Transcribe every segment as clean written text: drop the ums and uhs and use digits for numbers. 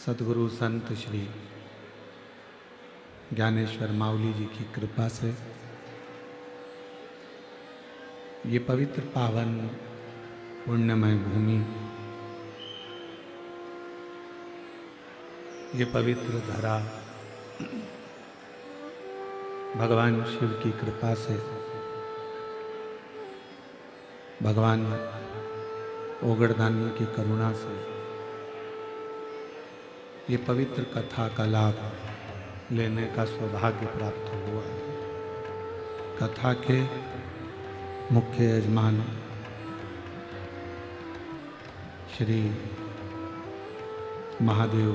सद्गुरु संत श्री ज्ञानेश्वर माउली जी की कृपा से ये पवित्र पावन पुण्यमय भूमि, ये पवित्र धरा भगवान शिव की कृपा से, भगवान ओगड़दानी की करुणा से ये पवित्र कथा का लाभ लेने का सौभाग्य प्राप्त हुआ है। कथा के मुख्य यजमान श्री महादेव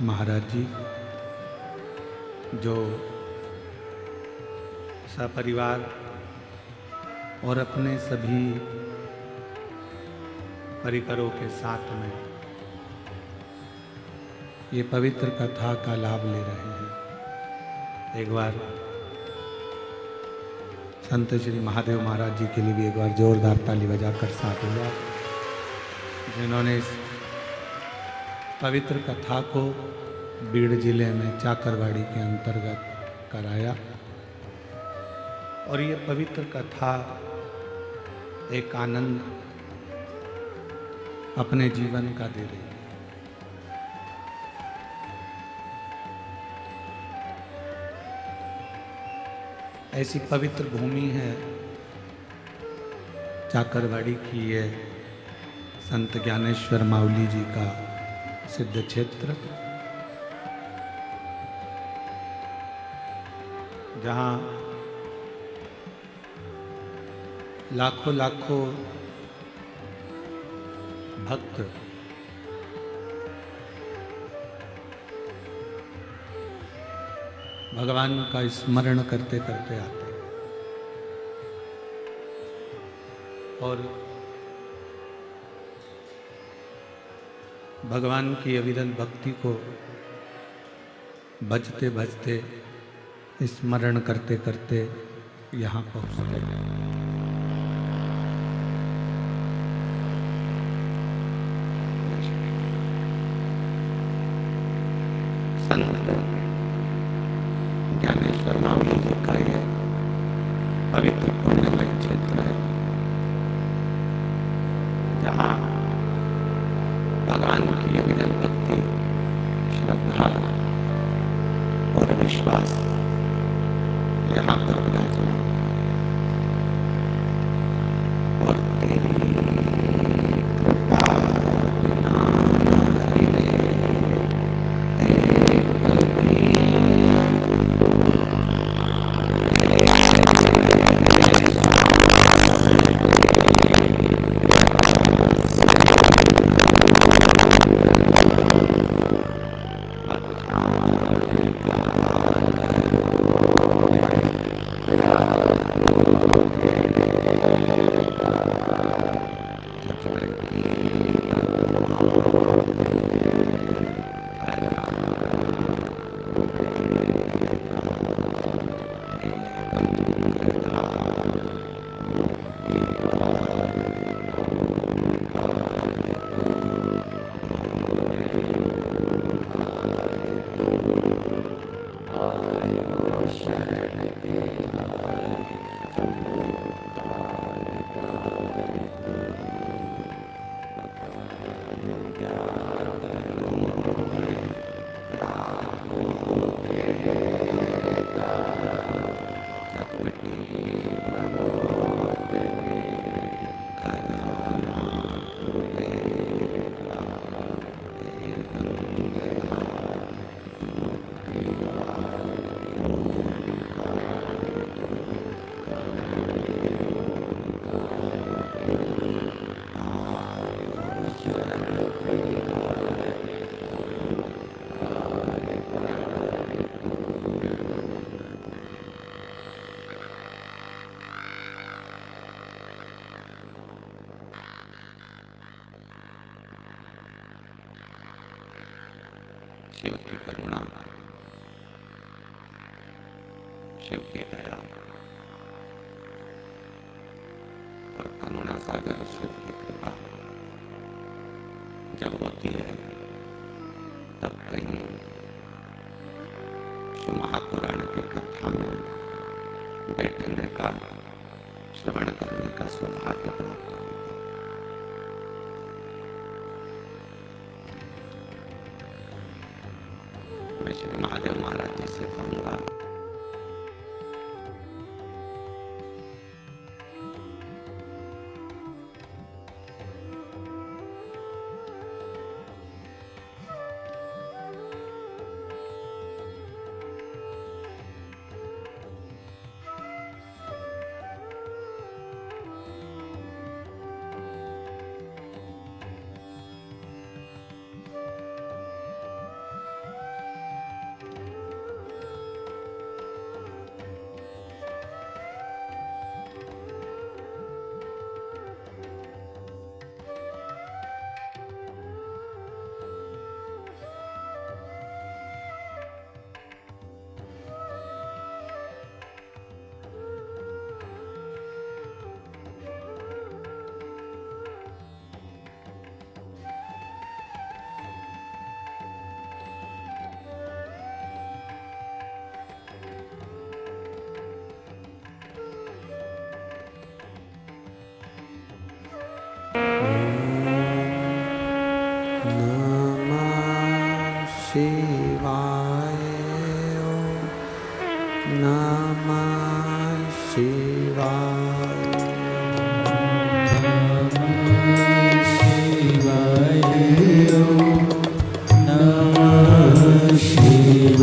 महाराज जी, जो सपरिवार और अपने सभी परिकरों के साथ में ये पवित्र कथा का लाभ ले रहे हैं। एक बार संत श्री महादेव महाराज जी के लिए भी एक बार जोरदार ताली बजाकर साथ हुआ, जिन्होंने इस पवित्र कथा को बीड़ जिले में चाकरवाड़ी के अंतर्गत कराया। और ये पवित्र कथा एक आनंद अपने जीवन का दे रही है। ऐसी पवित्र भूमि है चाकरवाड़ी की, ये संत ज्ञानेश्वर माउली जी का सिद्ध क्षेत्र, जहाँ लाखों लाखों भक्त भगवान का स्मरण करते करते आते हैं और भगवान की अविरल भक्ति को भजते भजते स्मरण करते करते यहाँ पहुँचते हैं। ज्ञानेश्वर माउली जी का ये पवित्र पुण्यमय क्षेत्र है, जहाँ भगवान की अविरल भक्ति, श्रद्धा और विश्वास यहाँ पर विराजमान और तेरी कृपा बिना हरि शिव की करुणा, शिव की दया और करुणा सागर शिव की कृपा जब होती है तब कहीं महापुराण की कथा में बैठने का, श्रवण करने का सौभाग्य प्राप्त होगा। मैं श्री महादेव महाराज जी से कहूंगा, शिवाय नमः शिवाय शिवाय नमः शिवाय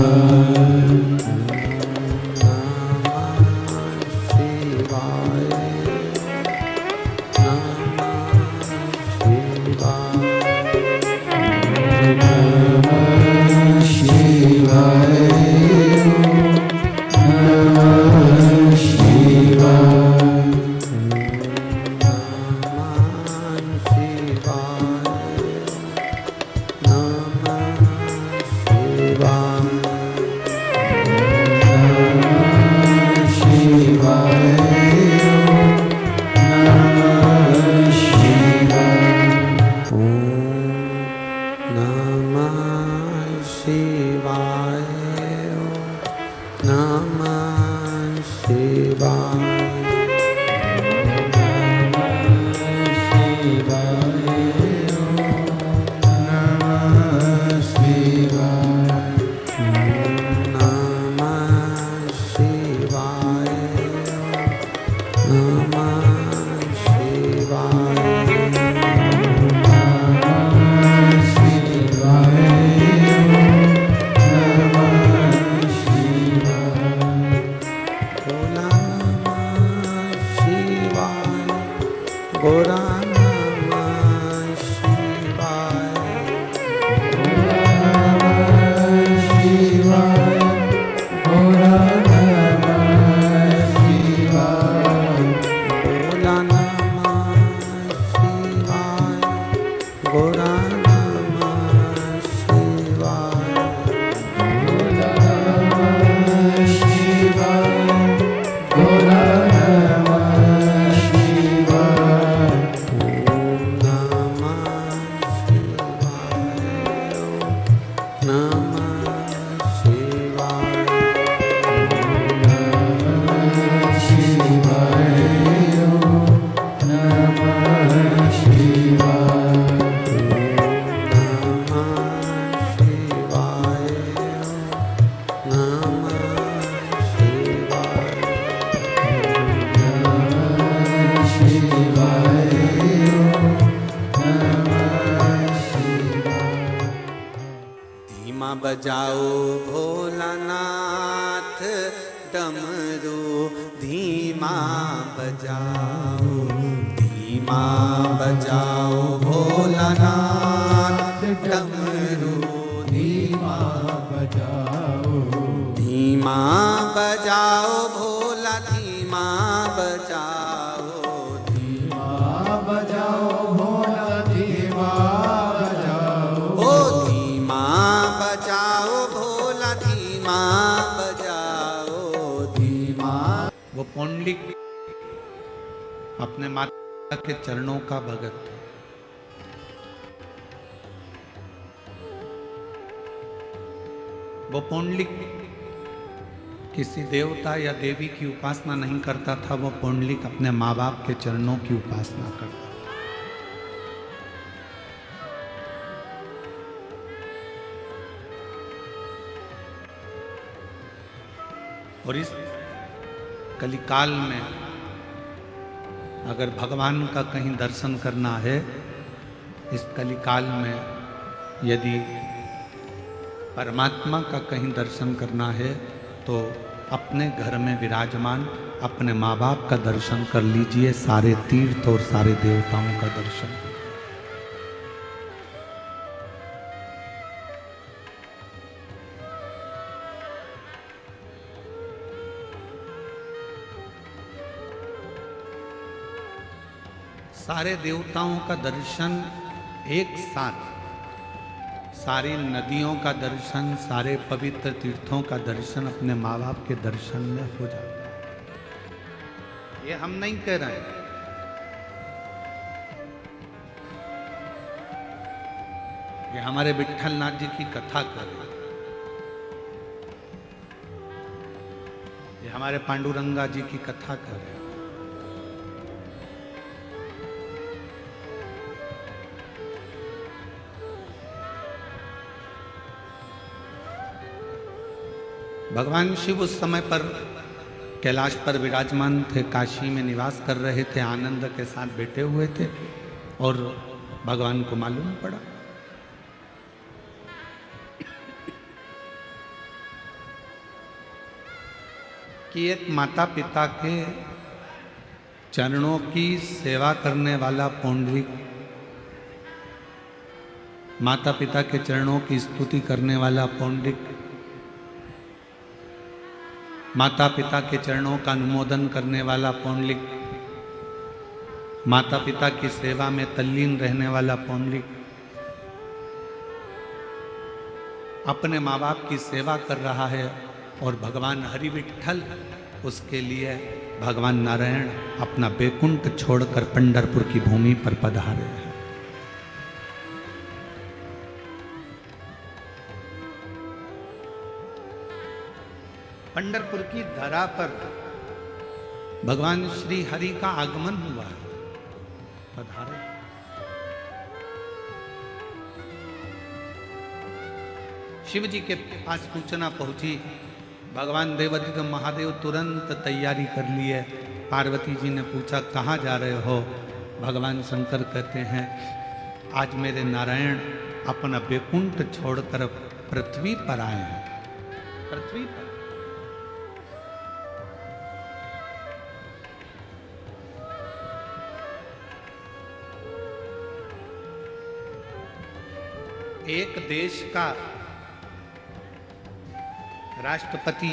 बजाओ भोलानाथ डमरू धीमा बजाओ, धीमा बजाओ भोलानाथ डमरू धीमा बजाओ, धीमा बजाओ भोला धीमा बजाओ, धीमा बजाओ भोला धीमा बजाओ, ओ धीमा बजाओ भोला धीमा बजाओ, धीमा। वो पौंडलिक अपने माता के चरणों का भगत, वो पुंडलिक किसी देवता या देवी की उपासना नहीं करता था, वो पुंडलिक अपने माँ बाप के चरणों की उपासना करता था। और इस कलिकाल में अगर भगवान का कहीं दर्शन करना है, इस कलिकाल में यदि परमात्मा का कहीं दर्शन करना है, तो अपने घर में विराजमान अपने माँ बाप का दर्शन कर लीजिए, सारे तीर्थ और सारे देवताओं का दर्शन। सारे देवताओं का दर्शन एक साथ, सारी नदियों का दर्शन, सारे पवित्र तीर्थों का दर्शन अपने माँ बाप के दर्शन में हो जाता है। ये हम नहीं कह रहे हैं, ये हमारे विट्ठलनाथ जी की कथा कर रहे हैं, ये हमारे पांडुरंगा जी की कथा कर रहे हैं। भगवान शिव उस समय पर कैलाश पर विराजमान थे, काशी में निवास कर रहे थे, आनंद के साथ बैठे हुए थे, और भगवान को मालूम पड़ा कि एक माता पिता के चरणों की सेवा करने वाला पुंडलिक, माता पिता के चरणों की स्तुति करने वाला पुंडलिक, माता पिता के चरणों का अनुमोदन करने वाला पुंडलिक, माता पिता की सेवा में तल्लीन रहने वाला पुंडलिक अपने माँ बाप की सेवा कर रहा है, और भगवान हरि विट्ठल उसके लिए भगवान नारायण अपना बैकुंठ छोड़कर पंढरपुर की भूमि पर पधारे हैं। पंढरपुर की धरा पर भगवान श्री हरि का आगमन हुआ है, पधारे। शिव जी के पास सूचना पहुंची, भगवान देवादित्य महादेव तुरंत तैयारी कर लिए। पार्वती जी ने पूछा कहाँ जा रहे हो? भगवान शंकर कहते हैं आज मेरे नारायण अपना बैकुंठ छोड़कर पृथ्वी पर आए हैं। पृथ्वी पर एक देश का राष्ट्रपति,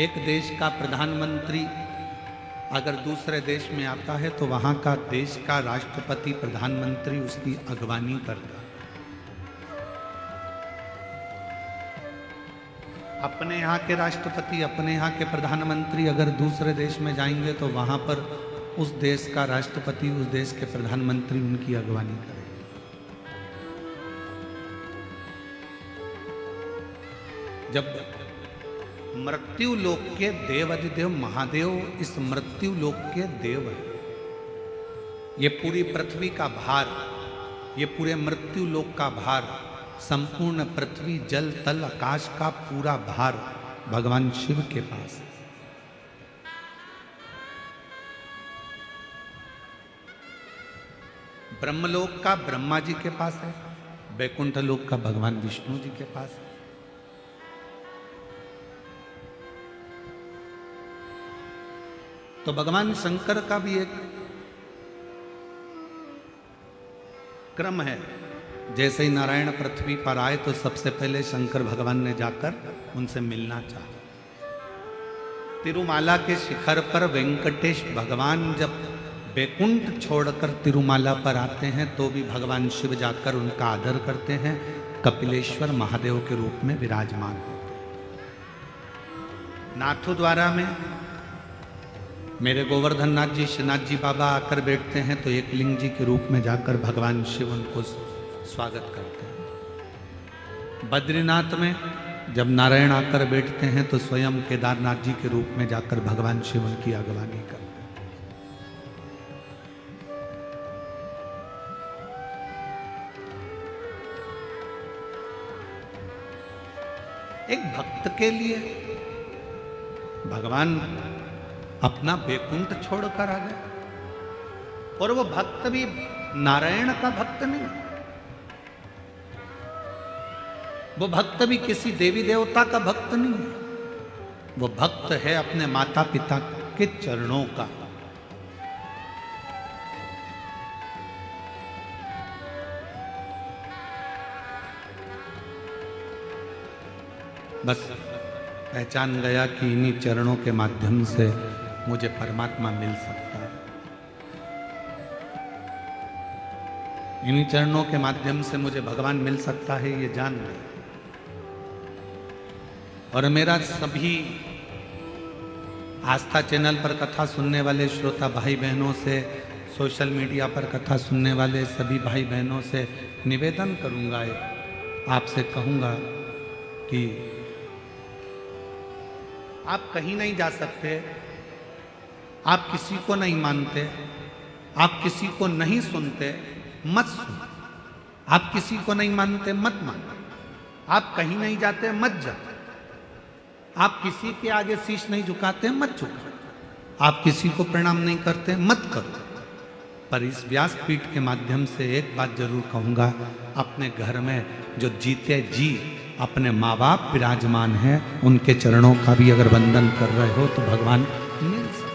एक देश का प्रधानमंत्री अगर दूसरे देश में आता है तो वहाँ का देश का राष्ट्रपति प्रधानमंत्री उसकी अगवानी करता है। अपने यहाँ के राष्ट्रपति, अपने यहाँ के प्रधानमंत्री अगर दूसरे देश में जाएंगे तो वहाँ पर उस देश का राष्ट्रपति, उस देश के प्रधानमंत्री उनकी अगवानी करेंगे। जब मृत्यु लोक के देवाधिदेव महादेव इस मृत्यु लोक के देव है, ये पूरी पृथ्वी का भार, ये पूरे मृत्यु लोक का भार, संपूर्ण पृथ्वी जल तल आकाश का पूरा भार भगवान शिव के पास है। ब्रह्मलोक का ब्रह्मा जी के पास है, वैकुंठ लोक का भगवान विष्णु जी के पास है। तो भगवान शंकर का भी एक क्रम है। जैसे ही नारायण पृथ्वी पर आए तो सबसे पहले शंकर भगवान ने जाकर उनसे मिलना चाहा। तिरुमाला के शिखर पर वेंकटेश भगवान जब बैकुंठ छोड़कर तिरुमाला पर आते हैं तो भी भगवान शिव जाकर उनका आदर करते हैं, कपिलेश्वर महादेव के रूप में विराजमान होते हैं। नाथू द्वारा में मेरे गोवर्धन नाथ जी, श्रीनाथ जी बाबा आकर बैठते हैं तो एक लिंग जी के रूप में जाकर भगवान शिव उनको स्वागत करते हैं। बद्रीनाथ में जब नारायण आकर बैठते हैं तो स्वयं केदारनाथ जी के रूप में जाकर भगवान शिव उनकी अगवानी करते हैं। एक भक्त के लिए भगवान अपना वैकुंठ छोड़कर आ गए, और वो भक्त भी नारायण का भक्त नहीं, वो भक्त भी किसी देवी देवता का भक्त नहीं है, वो भक्त है अपने माता पिता के चरणों का। बस पहचान गया कि इन्हीं चरणों के माध्यम से मुझे परमात्मा मिल सकता है, इन्हीं चरणों के माध्यम से मुझे भगवान मिल सकता है, ये जान गया। और मेरा सभी आस्था चैनल पर कथा सुनने वाले श्रोता भाई बहनों से, सोशल मीडिया पर कथा सुनने वाले सभी भाई बहनों से निवेदन करूंगा, आपसे कहूंगा कि आप कहीं नहीं जा सकते, आप किसी को नहीं मानते, आप किसी को नहीं सुनते, मत सुनो। आप किसी को नहीं मानते, मत मानो। आप कहीं नहीं जाते, मत जाओ। आप किसी के आगे शीश नहीं झुकाते, मत झुकाओ। आप किसी को प्रणाम नहीं करते, मत करो। पर इस व्यासपीठ के माध्यम से एक बात जरूर कहूंगा, अपने घर में जो जीते जी अपने माँ बाप विराजमान हैं, उनके चरणों का भी अगर वंदन कर रहे हो तो भगवान मिल सकते।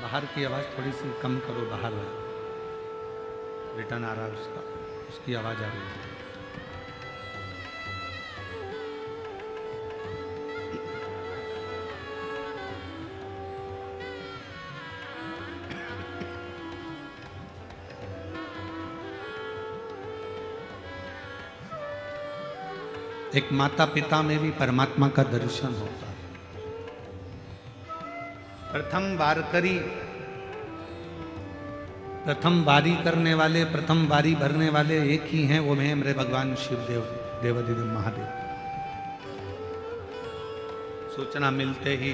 बाहर की आवाज थोड़ी सी कम करो, बाहर रिटर्न आ रहा है उसकी आवाज आ रही है। एक माता पिता में भी परमात्मा का दर्शन होता है। प्रथम बारी करने वाले, प्रथम बारी भरने वाले एक ही हैं, वो हैं मेरे भगवान शिवदेव, देवाधिदेव महादेव। सूचना मिलते ही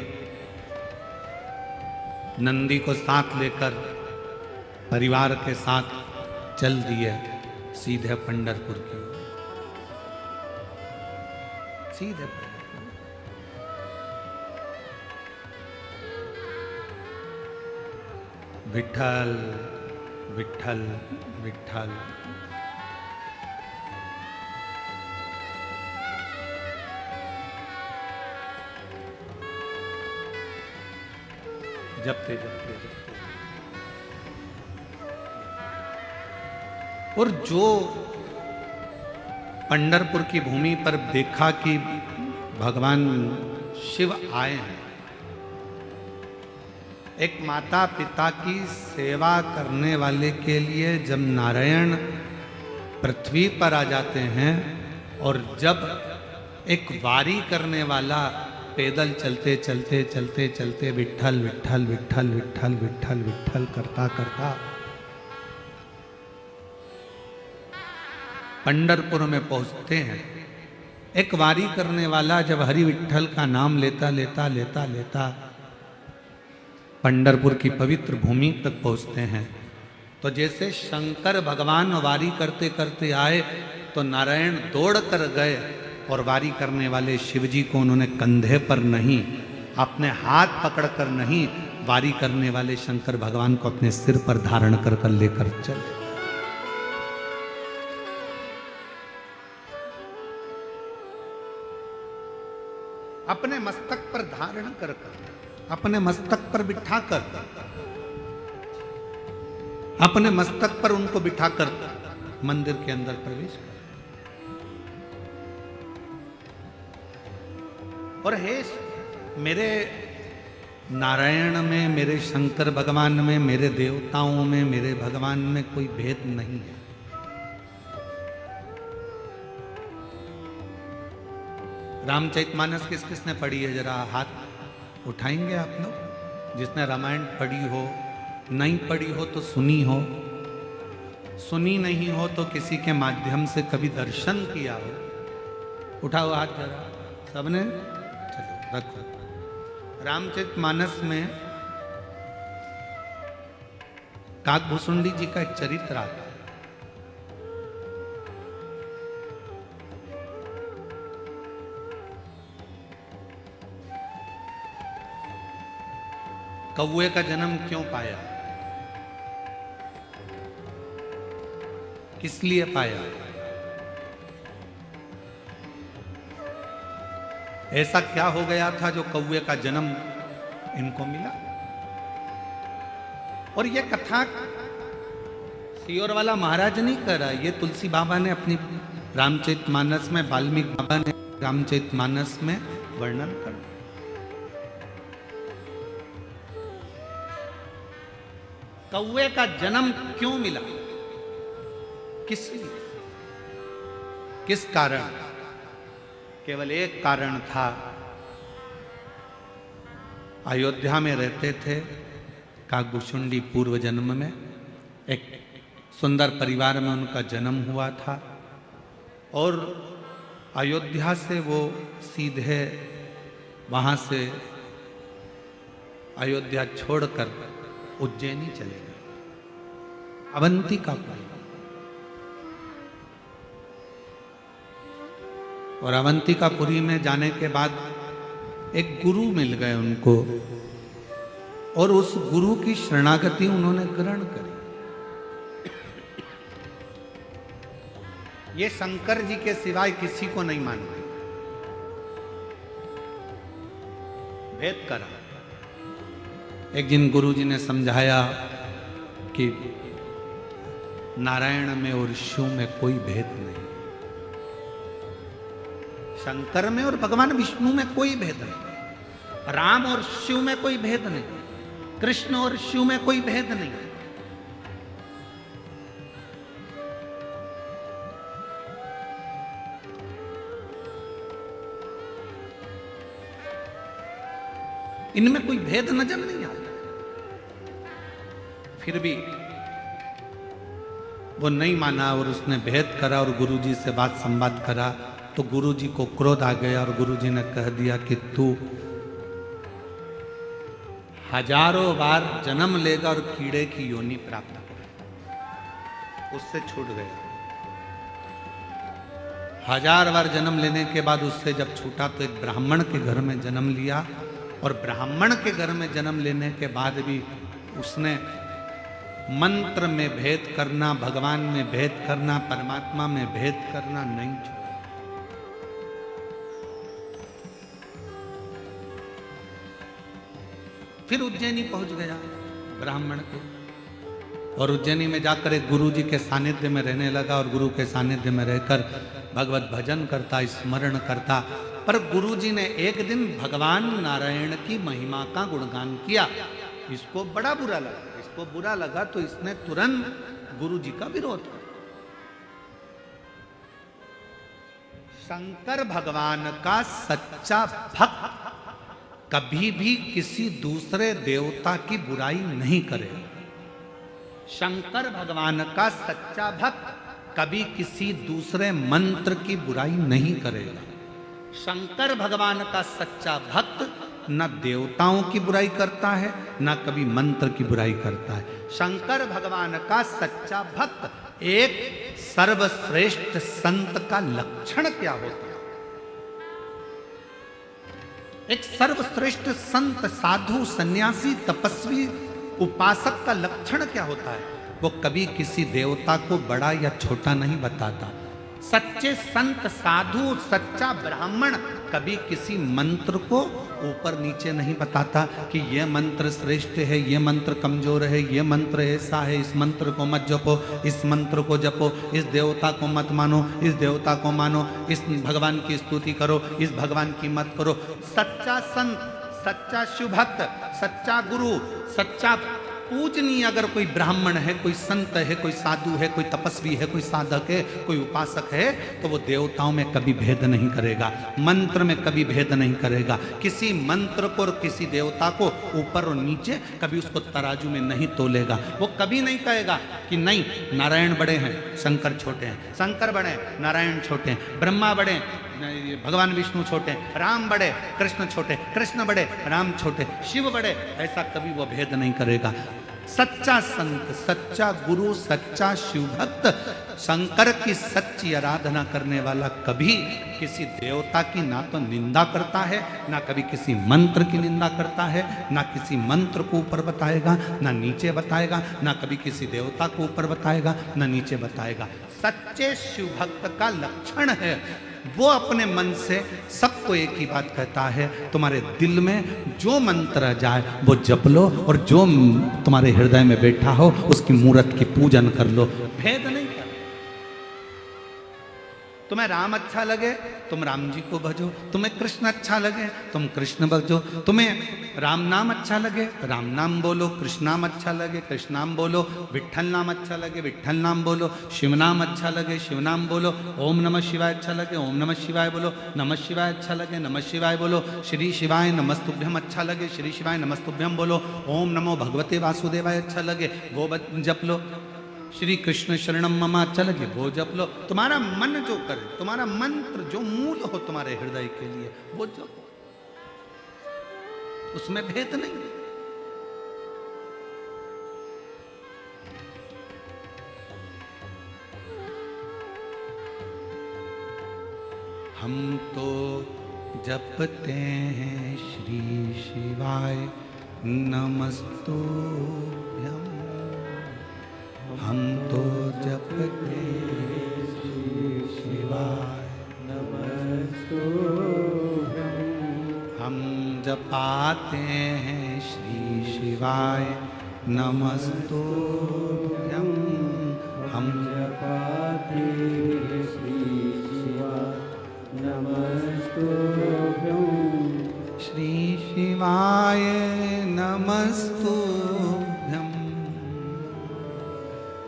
नंदी को साथ लेकर परिवार के साथ चल दिए सीधे पंढरपुर की ओर। सीधे विठल विठल विठल। जपते जपते जपते, और जो पंढरपुर की भूमि पर देखा कि भगवान शिव आए हैं, एक माता पिता की सेवा करने वाले के लिए जब नारायण पृथ्वी पर आ जाते हैं, और जब एक वारी करने वाला पैदल चलते चलते चलते चलते विठल विठल विठल विठल विठल विठल करता करता पंढरपुर में पहुंचते हैं। एक वारी करने वाला जब हरि विठल का नाम लेता लेता लेता लेता पंढरपुर की पवित्र भूमि तक पहुंचते हैं, तो जैसे शंकर भगवान वारी करते करते आए तो नारायण दौड़ कर गए, और वारी करने वाले शिवजी को उन्होंने कंधे पर नहीं, अपने हाथ पकड़कर नहीं, वारी करने वाले शंकर भगवान को अपने सिर पर धारण कर कर लेकर चले। अपने मस्तक पर धारण कर कर, अपने मस्तक पर बिठाकर, अपने मस्तक पर उनको बिठाकर मंदिर के अंदर प्रवेश कर। और हे मेरे नारायण में, मेरे शंकर भगवान में, मेरे देवताओं में, मेरे भगवान में कोई भेद नहीं है। रामचरितमानस किस किसने पढ़ी है, जरा हाथ उठाएंगे आप लोग। जिसने रामायण पढ़ी हो, नहीं पढ़ी हो तो सुनी हो, सुनी नहीं हो तो किसी के माध्यम से कभी दर्शन किया हो? उठाओ हाथ जरा सबने। चलो रखो। रामचरितमानस में काकभूषुंडी जी का एक चरित्र आता है। कौवे का जन्म क्यों पाया, किस लिए पाया? ऐसा क्या हो गया था जो कौवे का जन्म इनको मिला? और यह कथा सियोर वाला महाराज नहीं कर रहा, ये तुलसी बाबा ने अपनी रामचरितमानस में, वाल्मीकि बाबा ने रामचरितमानस में वर्णन कर। कौवे का जन्म क्यों मिला, किस लिए, किस कारण? केवल एक कारण था। अयोध्या में रहते थे काकभूषुंडी, पूर्व जन्म में एक सुंदर परिवार में उनका जन्म हुआ था और अयोध्या से वो सीधे वहां से अयोध्या छोड़कर उज्जैनी चले गए, अवंतिकापुरी। और अवंतिकापुरी में जाने के बाद एक गुरु मिल गए उनको और उस गुरु की शरणागति उन्होंने ग्रहण करी। ये शंकर जी के सिवाय किसी को नहीं मानते, भेद करा। एक दिन गुरु जी ने समझाया कि नारायण में और शिव में कोई भेद नहीं, शंकर में और भगवान विष्णु में कोई भेद नहीं, राम और शिव में कोई भेद नहीं, कृष्ण और शिव में कोई भेद नहीं। इनमें कोई भेद नजर नहीं आता। फिर भी वो नहीं माना और उसने भेद करा और गुरुजी से बात संवाद करा तो गुरुजी को क्रोध आ गया और गुरुजी ने कह दिया कि तू हजारों बार जन्म लेगा और कीड़े की योनि प्राप्त करेगा। उससे छूट गया। 1000 बार जन्म लेने के बाद उससे जब छूटा तो एक ब्राह्मण के घर में जन्म लिया और ब्राह्मण के घर में जन्म लेने के बाद भी उसने मंत्र में भेद करना, भगवान में भेद करना, परमात्मा में भेद करना नहीं छोड़ा। फिर उज्जैनी पहुंच गया ब्राह्मण को और उज्जैनी में जाकर एक गुरु जी के सानिध्य में रहने लगा और गुरु के सानिध्य में रहकर भगवत भजन करता, स्मरण करता। पर गुरु जी ने एक दिन भगवान नारायण की महिमा का गुणगान किया। इसको बड़ा बुरा लगा। इसको बुरा लगा तो इसने तुरंत गुरु जी का विरोध किया। शंकर भगवान का सच्चा भक्त कभी भी किसी दूसरे देवता की बुराई नहीं करेगा। शंकर भगवान का सच्चा भक्त कभी किसी दूसरे मंत्र की बुराई नहीं करेगा। शंकर भगवान का सच्चा भक्त न देवताओं की बुराई करता है, न कभी मंत्र की बुराई करता है। शंकर भगवान का सच्चा भक्त एक सर्वश्रेष्ठ संत का लक्षण क्या होता है? एक सर्वश्रेष्ठ संत, साधु, सन्यासी, तपस्वी, उपासक का लक्षण क्या होता है? वो कभी किसी देवता को बड़ा या छोटा नहीं बताता। सच्चे संत, साधु, सच्चा ब्राह्मण कभी किसी मंत्र को ऊपर नीचे नहीं बताता कि यह मंत्र श्रेष्ठ है, यह मंत्र कमजोर है, यह मंत्र ऐसा है, इस मंत्र को मत जपो, इस मंत्र को जपो, इस देवता को मत मानो, इस देवता को मानो, इस भगवान की स्तुति करो, इस भगवान की मत करो। सच्चा संत, सच्चा शिव भक्त, सच्चा गुरु, सच्चा पूजनीय अगर कोई ब्राह्मण है, कोई संत है, कोई साधु है, कोई तपस्वी है, कोई साधक है, कोई उपासक है, तो वो देवताओं में कभी भेद नहीं करेगा, मंत्र में कभी भेद नहीं करेगा। किसी मंत्र को और किसी देवता को ऊपर और नीचे कभी उसको तराजू में नहीं तोलेगा। वो कभी नहीं कहेगा कि नहीं नारायण बड़े हैं शंकर छोटे हैं, शंकर बड़े हैं नारायण छोटे हैं, ब्रह्मा बड़े भगवान विष्णु छोटे, राम बड़े कृष्ण छोटे, कृष्ण बड़े राम छोटे, शिव बड़े, ऐसा कभी वो भेद नहीं करेगा। सच्चा संत, सच्चा गुरु, सच्चा शिव भक्त, शंकर की सच्ची आराधना करने वाला कभी किसी देवता की ना तो निंदा करता है, ना कभी किसी मंत्र की निंदा करता है, ना किसी मंत्र को ऊपर बताएगा, ना नीचे बताएगा, ना कभी किसी देवता को ऊपर बताएगा, ना नीचे बताएगा। सच्चे शिव भक्त का लक्षण है वो अपने मन से सबको एक ही बात कहता है, तुम्हारे दिल में जो मंत्र जाए वो जप लो, और जो तुम्हारे हृदय में बैठा हो उसकी मूर्त की पूजन कर लो, भेद नहीं कर। तुम्हें राम अच्छा लगे तुम राम जी को भजो, तुम्हें कृष्ण अच्छा लगे तुम कृष्ण भजो, तुम्हें राम नाम अच्छा लगे राम नाम बोलो, कृष्ण नाम अच्छा लगे कृष्ण नाम बोलो, विठ्ठल नाम अच्छा लगे विठ्ठल नाम बोलो, शिव नाम अच्छा लगे शिव नाम बोलो, ओम नमः शिवाय अच्छा लगे ओम नमः शिवाय बोलो, नमः शिवाय अच्छा लगे नमः शिवाय बोलो, श्री शिवाय नमस्तुभ्यम अच्छा लगे श्री शिवाय नमस्तुभ्यम बोलो, ओम नमो भगवते वासुदेवाय अच्छा लगे वो जप लो, श्री कृष्ण शरणम मम अच्छा लगे वो जप लो। तुम्हारा मन जो करे, तुम्हारा मंत्र जो मूल हो तुम्हारे हृदय के लिए वो जपो, उसमें भेद नहीं। हम तो जपते हैं श्री शिवाय नमस्तुभ्यम, हम तो जपते हैं श्री शिवाय नमस्तुभ्यम, हम जपाते हैं श्री शिवाय नमस्तुभ्यम, हम जपाते हैं श्री शिवाय नमस्तुभ्यम, श्री शिवाय नमस्तुभ्यम,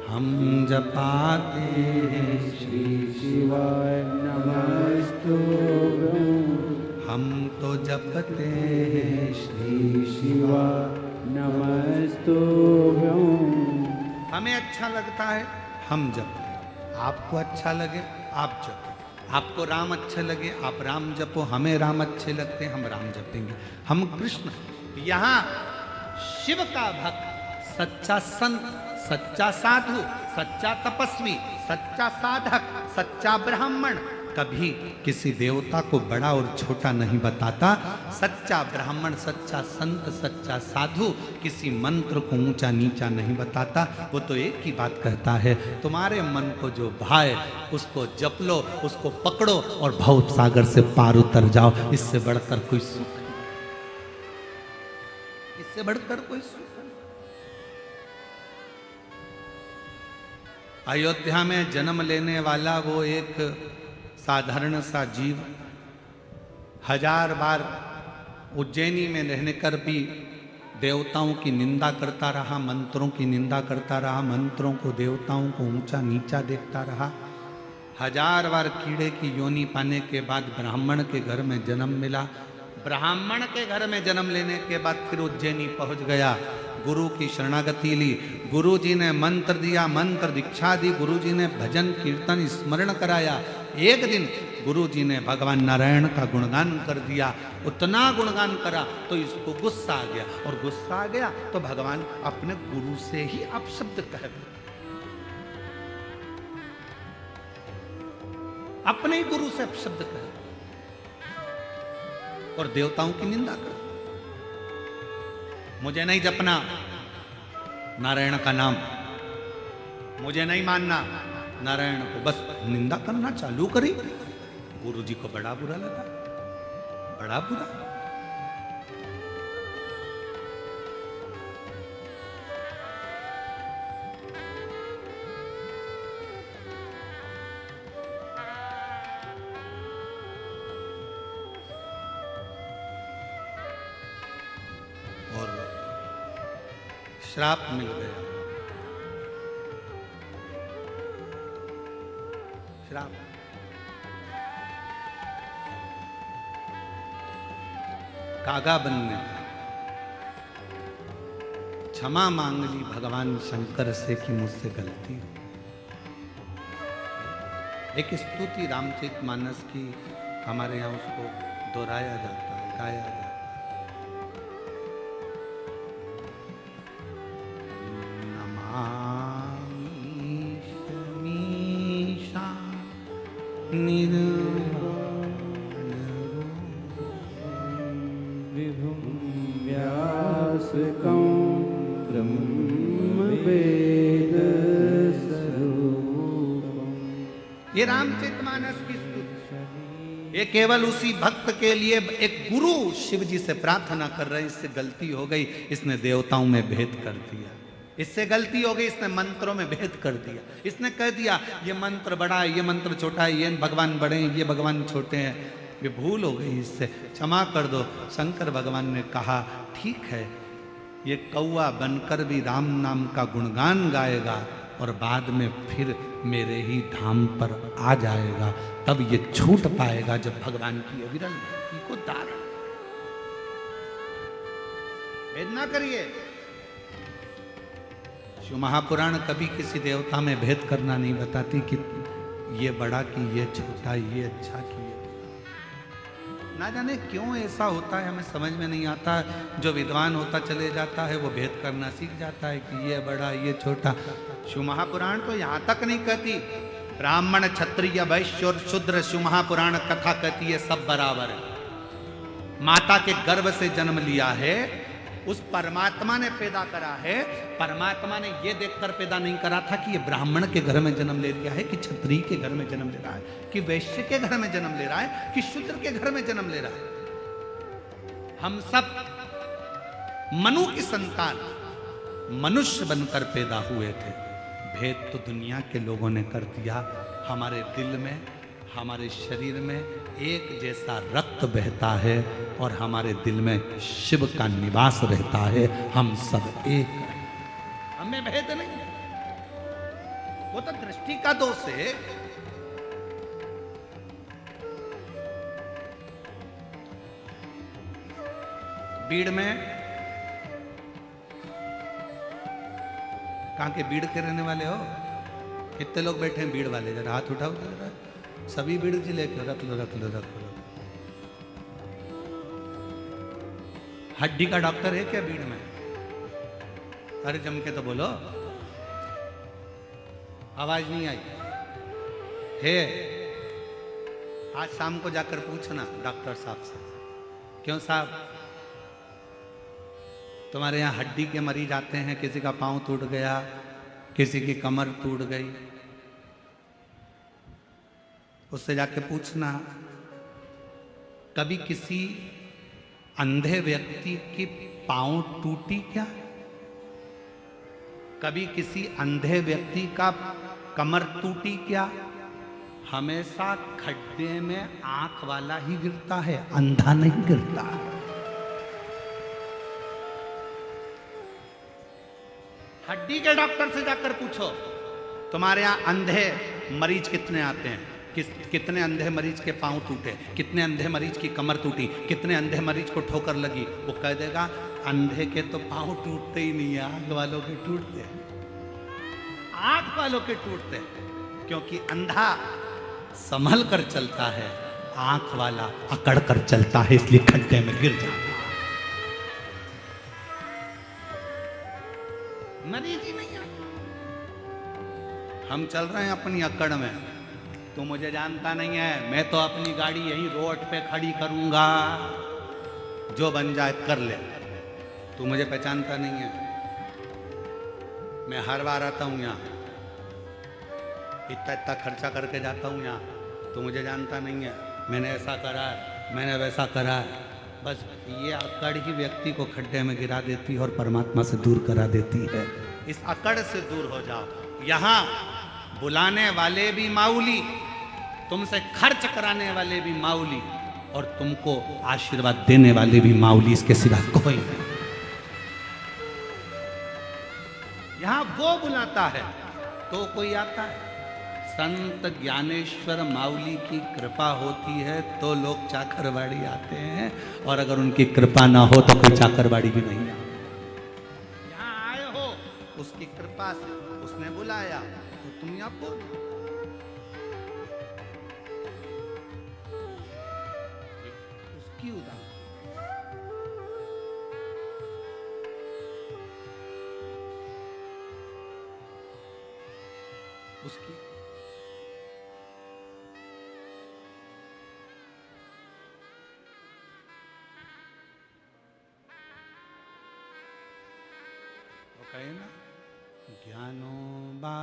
हम जपाते हैं श्री शिवाय नमस्तुभ्यम, हम तो जपते हैं श्री शिवाय नमस्तुभ्यम। हमें अच्छा लगता है हम जपते, आपको अच्छा लगे आप जपो, आपको राम अच्छे लगे आप राम जपो, हमें राम अच्छे लगते हैं हम राम जपेंगे, हम कृष्ण। यहाँ शिव का भक्त, सच्चा संत, सच्चा साधु, सच्चा तपस्वी, सच्चा साधक, सच्चा ब्राह्मण कभी किसी देवता को बड़ा और छोटा नहीं बताता। सच्चा ब्राह्मण, सच्चा संत, सच्चा साधु किसी मंत्र को ऊंचा नीचा नहीं बताता। वो तो एक ही बात कहता है, तुम्हारे मन को जो भाए उसको जप लो, उसको पकड़ो और भव सागर से पार उतर जाओ। इससे बढ़कर कोई सुख, इससे बढ़कर कोई सुख। अयोध्या में जन्म लेने वाला वो एक साधारण सा जीव 1000 बार उज्जैनी में रहने कर भी देवताओं की निंदा करता रहा, मंत्रों की निंदा करता रहा, मंत्रों को देवताओं को ऊंचा नीचा देखता रहा। 1000 बार कीड़े की योनि पाने के बाद ब्राह्मण के घर में जन्म मिला। ब्राह्मण के घर में जन्म लेने के बाद फिर उज्जैनी पहुंच गया, गुरु की शरणागति ली, गुरु जी ने मंत्र दिया, मंत्र दीक्षा दी, गुरु जी ने भजन कीर्तन स्मरण कराया। एक दिन गुरु जी ने भगवान नारायण का गुणगान कर दिया, उतना गुणगान करा तो इसको गुस्सा आ गया, और गुस्सा आ गया तो भगवान अपने गुरु से ही अपशब्द कह दिए, अपने ही गुरु से अपशब्द कह, और देवताओं की निंदा कर। मुझे नहीं जपना नारायण का नाम, मुझे नहीं मानना नारायण को, बस निंदा करना चालू करी। गुरु जी को बड़ा बुरा लगा, बड़ा बुरा। श्राप मिल गया। श्राप। कागा बनने का। क्षमा मांग ली भगवान शंकर से कि मुझसे गलती हो। एक स्तुति रामचरितमानस की हमारे यहाँ उसको दोहराया जाता है, गाया जाता है। विभुं व्यासकं ब्रह्म वेद स्वरूपम्। ये रामचरितमानस की स्तुति, ये केवल उसी भक्त के लिए एक गुरु शिव जी से प्रार्थना कर रहे, इससे गलती हो गई, इसने देवताओं में भेद कर दिया, इससे गलती हो गई, इसने मंत्रों में भेद कर दिया, इसने कह दिया ये मंत्र बड़ा है, ये मंत्र छोटा है, ये भगवान बड़े हैं, ये भगवान छोटे हैं। ये भूल हो गई, इससे क्षमा कर दो। शंकर भगवान ने कहा ठीक है, ये कौआ बनकर भी राम नाम का गुणगान गाएगा और बाद में फिर मेरे ही धाम पर आ जाएगा, तब ये छूट पाएगा जब भगवान की अविरल भक्ति को धारण। भेद ना करिए। शिव महापुराण कभी किसी देवता में भेद करना नहीं बताती कि ये बड़ा कि ये छोटा, ये अच्छा कि ये। ना जाने क्यों ऐसा होता है, हमें समझ में नहीं आता। जो विद्वान होता चले जाता है वो भेद करना सीख जाता है कि ये बड़ा ये छोटा। शिव महापुराण तो यहाँ तक नहीं कहती ब्राह्मण क्षत्रिय वैश्य और शूद्र, शिव महापुराण कथा कहती है सब बराबर है। माता के गर्भ से जन्म लिया है, उस परमात्मा ने पैदा करा है। परमात्मा ने यह देखकर पैदा नहीं करा था कि ये ब्राह्मण के घर में जन्म ले लिया है, कि क्षत्रिय के घर में जन्म ले रहा है, कि वैश्य के घर में जन्म ले रहा है, कि शूद्र के घर में जन्म ले रहा है। हम सब मनु की संतान मनुष्य बनकर पैदा हुए थे। भेद तो दुनिया के लोगों ने कर दिया। हमारे दिल में, हमारे शरीर में एक जैसा रक्त बहता है और हमारे दिल में शिव का निवास रहता है। हम सब एक हैं, हमें भेद नहीं है। वो तो दृष्टि का दोष है। बीड़ में, कहां के बीड़ के रहने वाले हो? कितने लोग बैठे हैं बीड़ वाले? जरा हाथ उठाओ जरा। सभी बीड़ जी लेके रख लो रख लो रख लो। हड्डी का डॉक्टर है क्या बीड़ में? अरे जम के तो बोलो, आवाज नहीं आई है। आज शाम को जाकर पूछना डॉक्टर साहब से, क्यों साहब तुम्हारे यहाँ हड्डी के मरीज आते हैं, किसी का पांव टूट गया, किसी की कमर टूट गई, उससे जाके पूछना कभी किसी अंधे व्यक्ति की पांव टूटी क्या? कभी किसी अंधे व्यक्ति का कमर टूटी क्या? हमेशा खड्डे में आंख वाला ही गिरता है, अंधा नहीं गिरता। हड्डी के डॉक्टर से जाकर पूछो तुम्हारे यहाँ अंधे मरीज कितने आते हैं, कितने अंधे मरीज के पांव टूटे, कितने अंधे मरीज की कमर टूटी, कितने अंधे मरीज को ठोकर लगी। वो कह देगा अंधे के तो पांव टूटते ही नहीं है, आंख वालों के टूटते हैं, आंख वालों के टूटते हैं। क्योंकि अंधा संभल कर चलता है, आंख वाला अकड़ कर चलता है, इसलिए खड्डे में गिर जाता है। मरीज ही नहीं है। हम चल रहे हैं अपनी अकड़ में, तू मुझे जानता नहीं है, मैं तो अपनी गाड़ी यहीं रोड पे खड़ी करूंगा, जो बन जाए कर ले। तू मुझे पहचानता नहीं है, मैं हर बार आता हूं यहाँ, इतना इतना खर्चा करके जाता हूं यहाँ। तू मुझे जानता नहीं है, मैंने ऐसा करा है, मैंने वैसा करा है। बस ये अकड़ ही व्यक्ति को खड्डे में गिरा देती है और परमात्मा से दूर करा देती है। इस अकड़ से दूर हो जाओ। यहाँ बुलाने वाले भी माऊली, तुमसे खर्च कराने वाले भी माऊली, और तुमको आशीर्वाद देने वाले भी माऊली, इसके सिवा कोई नहीं। यहां वो बुलाता है तो कोई आता है। संत ज्ञानेश्वर माउली की कृपा होती है तो लोग चाकरवाड़ी आते हैं, और अगर उनकी कृपा ना हो तो कोई चाकरवाड़ी भी नहीं आता। यहाँ आए हो उसकी कृपा से, उसने बुलाया तो तुम यहाँ बोलो। उसकी उदाहरण उसकी वो कहे ना, ज्ञानो बा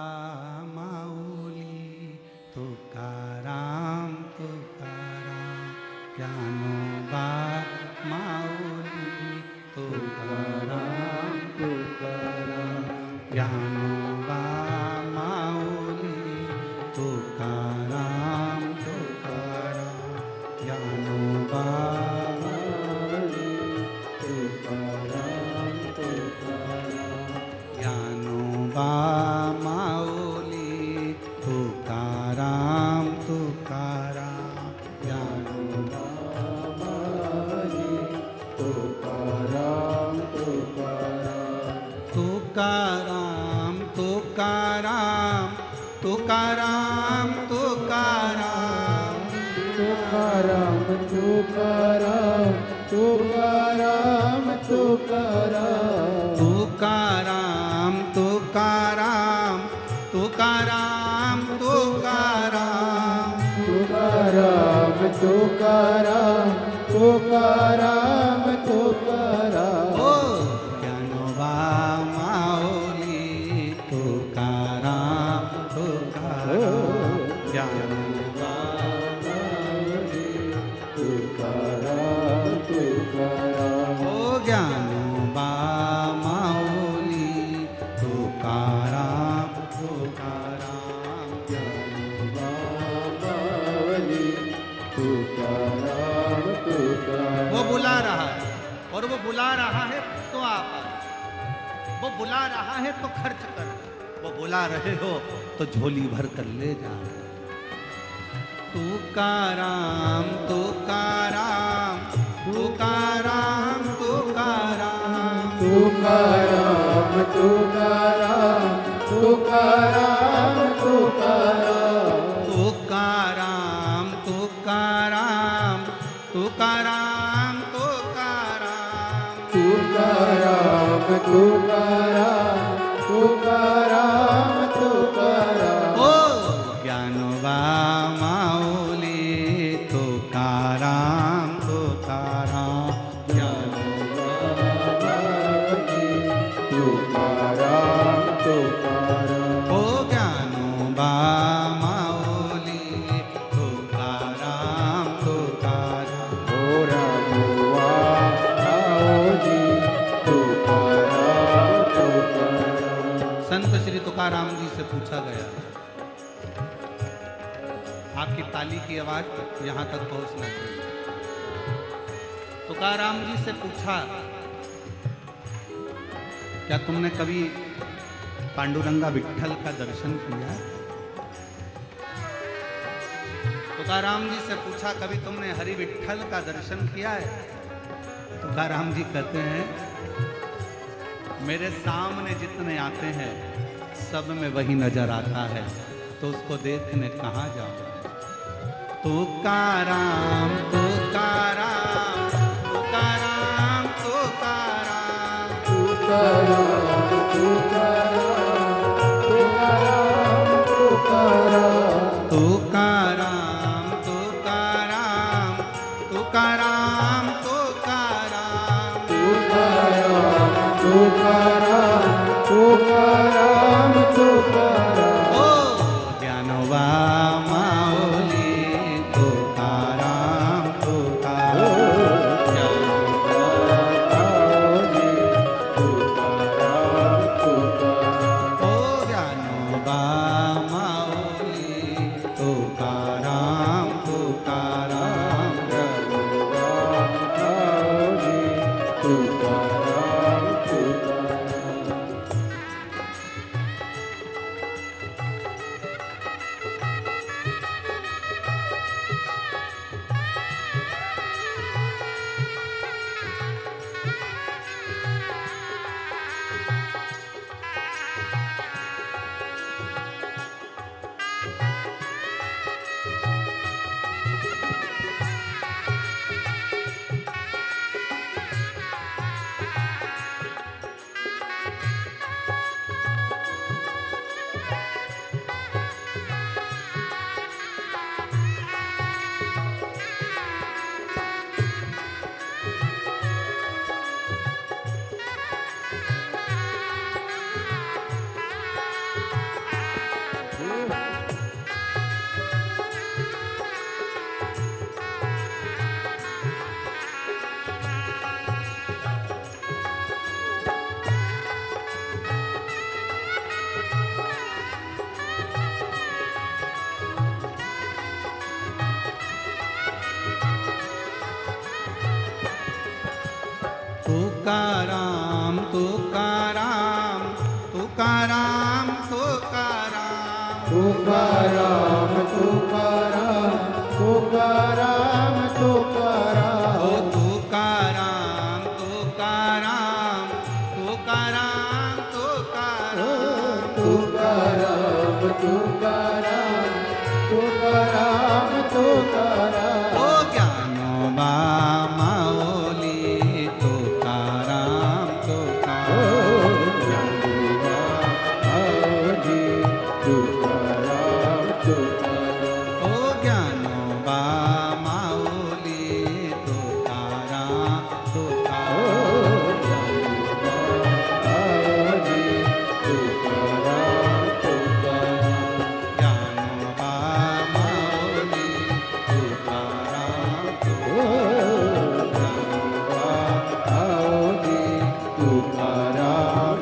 माऊली तुकाराम तुकाराम, ज्ञानो बा माऊली तुकाराम तुकाराम, ज्ञानो बा माऊली तुकाराम तुकाराम, ज्ञानो बा माऊली तुकाराम तुकाराम, ज्ञानो बा माऊली तुकाराम तुकाराम, ज्ञानो बा माऊली तुकाराम तुकाराम, तुकाराम तुकाराम तुकाराम तुकाराम, तुकाराम तुकाराम तुकाराम तुकाराम, तुकाराम तुकाराम तुकाराम तुकाराम, तुकाराम तुकाराम तुकाराम तुकाराम, ओ ज्ञानोबा माऊली तुकाराम तुकाराम, ज्ञानोबा माऊली तुकाराम तुकाराम, ओ ज्ञानोबा माऊली तुकाराम तुकाराम, ज्ञानोबा माऊली तुकाराम तुकाराम। वो बुला रहा है, और वो बुला रहा है तो आप आए, वो बुला रहा है तो खर्च कर, वो बुला रहे हो तो झोली भर कर ले जा। तुकाराम तुकाराम तुकाराम तुकाराम, तुकाराम तुकाराम तुकाराम तुकाराम, तुकाराम तुकाराम तुकाराम तुकाराम, तुकाराम तुकाराम तुकाराम तुकाराम, ओ ज्ञानोबा माऊली तुकाराम तुकाराम, ज्ञानोबा माऊली तुकाराम तुकाराम, ओ ज्ञानोबा माऊली तुकाराम तुकाराम, ओ राघवा माऊली तुकाराम तुकाराम। संत श्री तुकाराम जी से पूछा गया, आपकी ताली की आवाज यहां तक पहुंचना चाहिए। तुकाराम जी से पूछा, क्या तुमने कभी पांडुरंगा विट्ठल का दर्शन किया? तुकाराम जी से पूछा, कभी तुमने हरि विट्ठल का दर्शन किया है? तुकाराम जी कहते हैं, मेरे सामने जितने आते हैं सब में वही नजर आता है, तो उसको देखने कहाँ जाऊं? तुकाराम तुकाराम तुकाराम तुकाराम, तुकाराम तुकाराम तुकाराम तुकाराम, तुकाराम तुकाराम तुकाराम तुकाराम, तुकाराम तुकाराम तुकाराम, ओ ज्ञानोबा माऊली तुकाराम तुकाराम, ज्ञानोबा माऊली तुकाराम तुकाराम तुकाराम तुकाराम तुकाराम तुकाराम तुकाराम तुकाराम तुकाराम ओ तुकाराम तुकाराम तुकाराम तुकाराम तुकाराम तुकाराम तुकाराम तुकाराम ओ ज्ञानोबा माओली तुकाराम तुकाराम ओ ज्ञानोबा माओली तुकाराम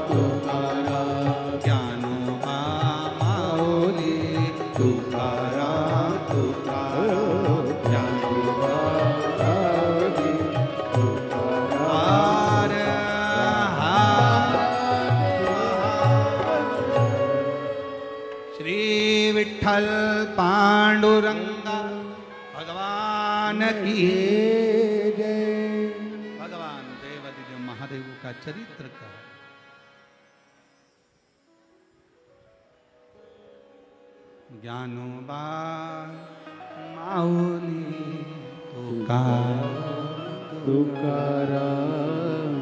तुकाराम ज्ञानोबा माओली तुकाराम ज्ञानोबा माओली तुकाराम हर श्री विठ्ठल पांडुरंगा भगवान की भगवान देवादिदेव महादेव का चरित्र का ज्ञानोबा माऊली तुकाराम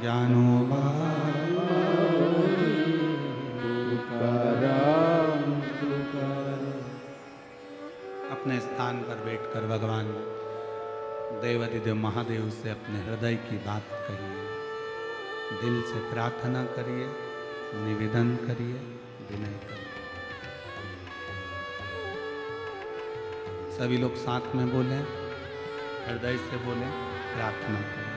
ज्ञानोबा तुकाराम तुकाराम अपने स्थान पर बैठकर भगवान देवादिदेव महादेव से अपने हृदय की बात कहिए, दिल से प्रार्थना करिए, निवेदन करिए, विनय करिए। सभी लोग साथ में बोलें, हृदय से बोलें, प्रार्थना करें।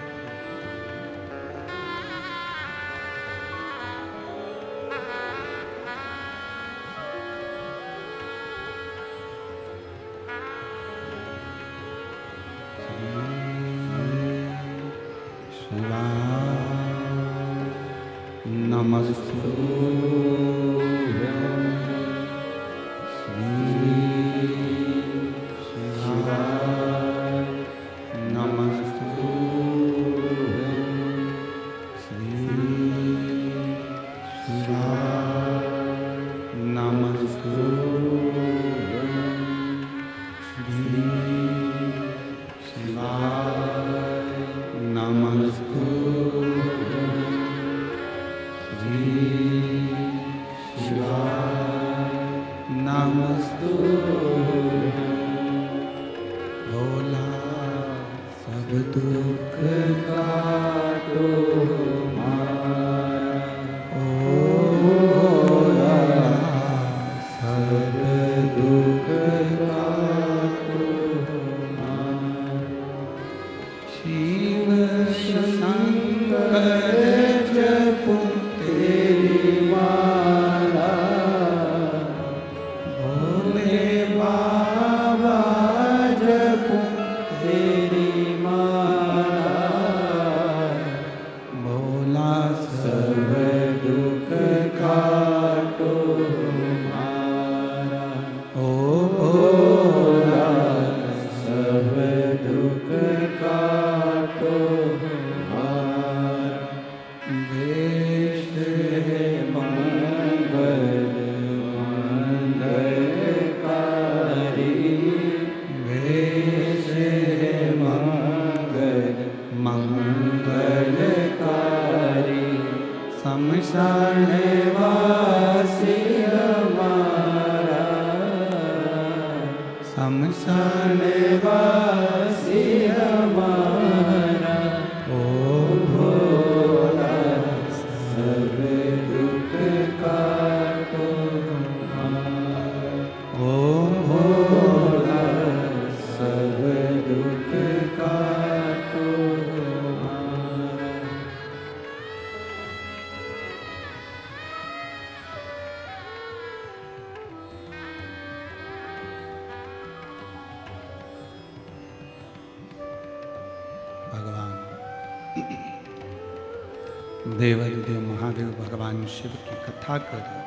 देवाधिदेव महादेव भगवान शिव की कथा करें।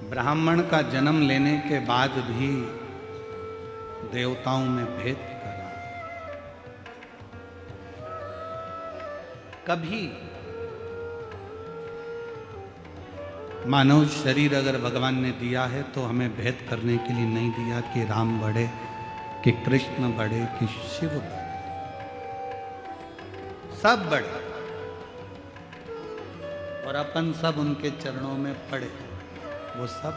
ब्राह्मण का जन्म लेने के बाद भी देवताओं में भेद करा। कभी मानव शरीर अगर भगवान ने दिया है तो हमें भेद करने के लिए नहीं दिया कि राम बड़े कि कृष्ण बड़े कि शिव बड़े, सब बड़े और अपन सब उनके चरणों में पड़े। वो सब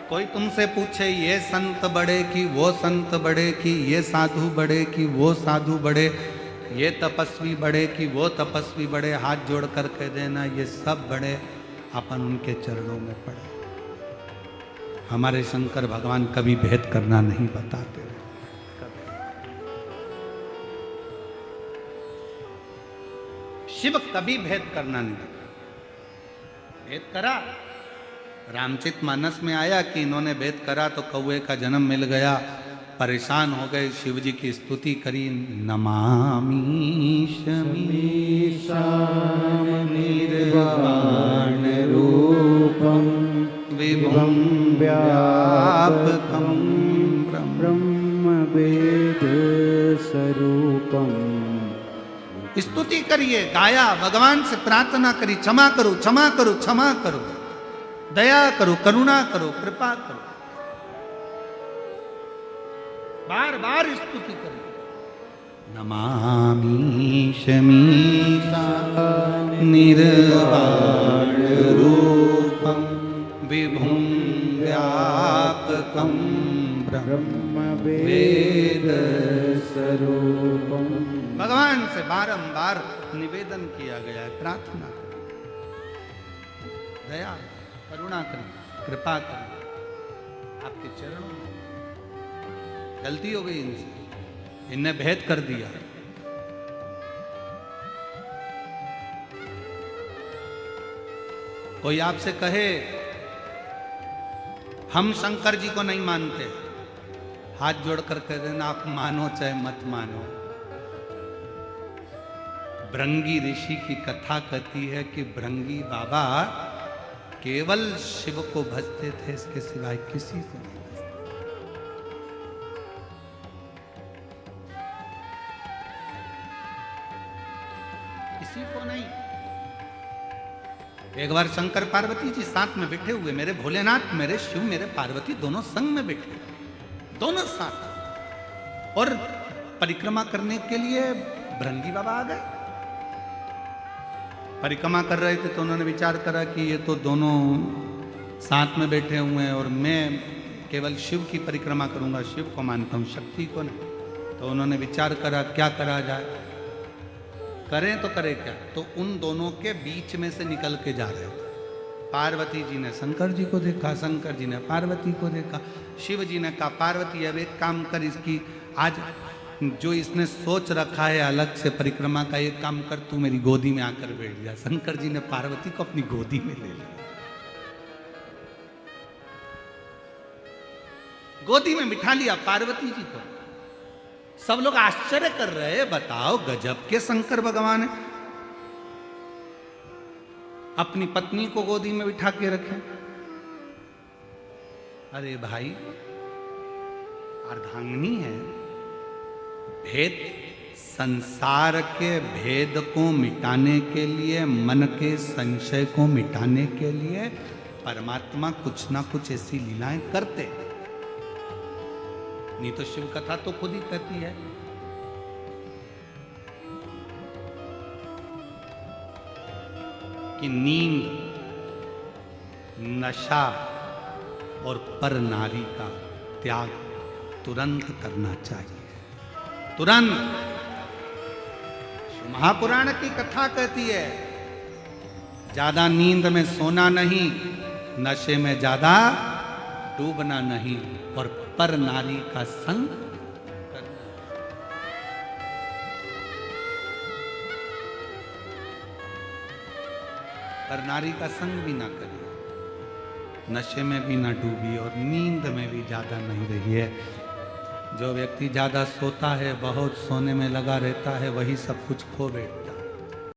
कोई तुमसे पूछे ये संत बड़े कि वो संत बड़े कि ये साधु बड़े कि वो साधु बड़े, ये तपस्वी बड़े कि वो तपस्वी बड़े, हाथ जोड़ कर कह देना ये सब बड़े, अपन उनके चरणों में पड़े। हमारे शंकर भगवान कभी भेद करना नहीं बताते। शिव कभी भेद करना नहीं बताते। भेद करा, रामचित मानस में आया कि इन्होंने भेद करा तो कौए का जन्म मिल गया, परेशान हो गए, शिव जी की स्तुति करी, नमामि शमीशाम निर्वाण रूपम विभुम व्यापकम ब्रह्म वेद स्वरूपम। स्तुति करिए, गाया, भगवान से प्रार्थना करी, क्षमा करो क्षमा करो क्षमा करो, दया करो, करुणा करो, कृपा करो, बार बार स्तुति करिए। नमामि शमीशा निर्वाण रूपम विभुम व्यापकम ब्रह्म वेद स्वरूपम। भगवान से बारंबार निवेदन किया गया है, प्रार्थना करिए, दया करुणा करिए, कृपा करिए, आपके चरणों में। गलती हो गई इनसे, इनने भेद कर दिया। कोई आपसे कहे हम शंकर जी को नहीं मानते, हाथ जोड़कर कह देना आप मानो चाहे मत मानो। भृंगी ऋषि की कथा कहती है कि भृंगी बाबा केवल शिव को भजते थे, इसके सिवाय किसी को नहीं भजते। किसी को नहीं। एक बार शंकर पार्वती जी साथ में बैठे हुए, मेरे भोलेनाथ, मेरे शिव, मेरे पार्वती दोनों संग में बैठे, दोनों साथ, और परिक्रमा करने के लिए भृंगी बाबा आ गए। परिक्रमा कर रहे थे तो उन्होंने विचार करा कि ये तो दोनों साथ में बैठे हुए हैं और मैं केवल शिव की परिक्रमा करूंगा, शिव को मानता हूं, शक्ति को नहीं। तो उन्होंने विचार करा क्या करा जाए, करें तो करें क्या। तो उन दोनों के बीच में से निकल के जा रहे थे। पार्वती जी ने शंकर जी को देखा, शंकर जी ने पार्वती को देखा, शिव जी ने कहा पार्वती अब एक काम कर, इसकी आज जो इसने सोच रखा है अलग से परिक्रमा का, एक काम कर, तू मेरी गोदी में आकर बैठ जा। शंकर जी ने पार्वती को अपनी गोदी में ले लिया, गोदी में बिठा लिया पार्वती जी को। सब लोग आश्चर्य कर रहे हैं, बताओ गजब के शंकर भगवान है, अपनी पत्नी को गोदी में बिठा के रखे। अरे भाई अर्धांगिनी है। भेद, संसार के भेद को मिटाने के लिए, मन के संशय को मिटाने के लिए परमात्मा कुछ ना कुछ ऐसी लीलाएं करते। नहीं तो शिव कथा तो खुद ही कहती है कि नींद, नशा और पर नारी का त्याग तुरंत करना चाहिए, तुरंत। महापुराण की कथा कहती है ज्यादा नींद में सोना नहीं, नशे में ज्यादा डूबना नहीं, और पर नारी का संग करना। पर नारी का संग भी ना करिए, नशे में भी ना डूबिए और नींद में भी ज्यादा नहीं रहिए। जो व्यक्ति ज़्यादा सोता है, बहुत सोने में लगा रहता है, वही सब कुछ खो बैठता है।